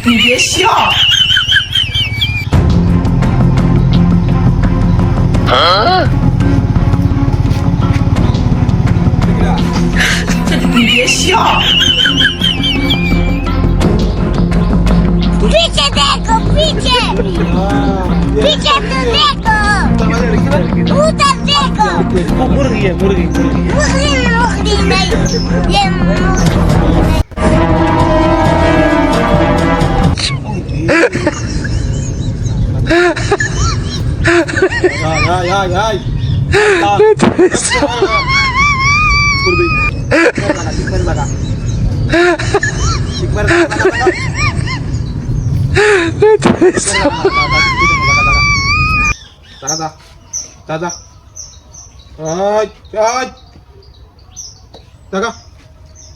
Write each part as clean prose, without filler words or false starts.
你别笑。你别笑。पीछे देखो पीछे पीछे तो देखो उधर देखो मुर्गी है मुर्गी मुर्गी मुर्गी मुर्गी नहीं ये मुर्गी ay मुर्गी लगा एक बार दादा दादा ay ay দাদা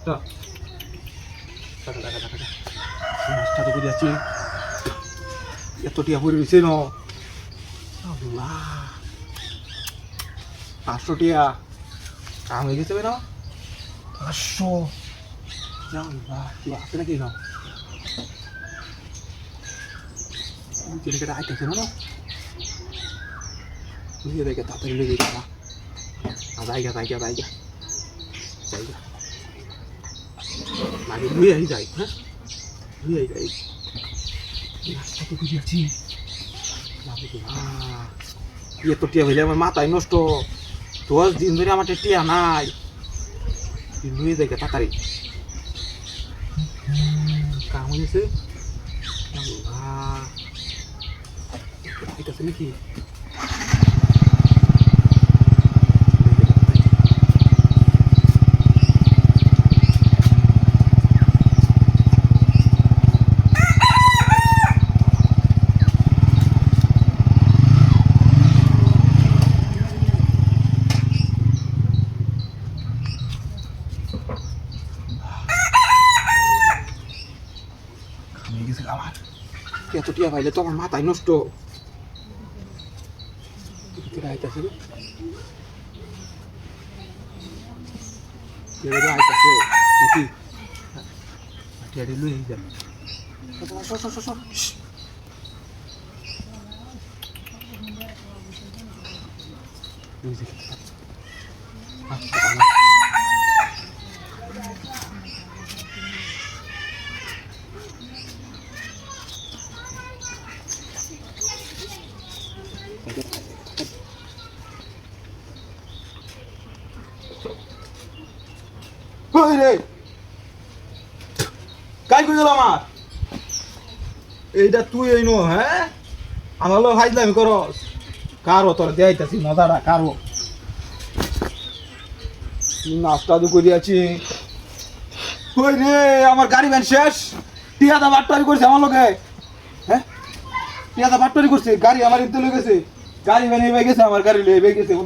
দাদা দাদা দাদা মাছটা তো করে আছে এত টিয়া পড়ে রয়েছে না আল্লাহ 500 টিয়া কাম হয়ে গেছে না 500 আল্লাহ কি আছে নাকি না Jadi kita ada di mana? Ini ada kita tahu dulu kita. Ada aja. Lagi dulu ya hijai, ha? Dulu ya hijai. Ya, satu kucing sih. Lagi tu, Ia tu tiap hari mata ini nosto. Tuas di Indonesia macam tiap nai. Dulu ya kita tarik. Kamu ni sih? Allah. Kita sini ki. Kami ni selamat. Dia tu dia baik tu orang mata ini nosto. Kita aja sih. Kita aja sih. Nanti. Nanti ada dulu ya. So. Ini sih kita. কই রে কাই কই গেল আমার এইটা তুই এইনো হ্যাঁ আমার লোক হাইজলামি করস কারো তোর দেয়াইতাছি মজাটা কারো নাস্তা তো করে আছি কই রে আমার গাড়ি ভ্যান শেষ টিয়াদা বাট্টারি করছে আমার লোকে হ্যাঁ টিয়াদা বাট্টারি করছে গাড়ি আমার ইনতে লয়ে গেছে গাড়ি ভ্যান এবে গেছে আমার গাড়ি লয়ে গেছে ওই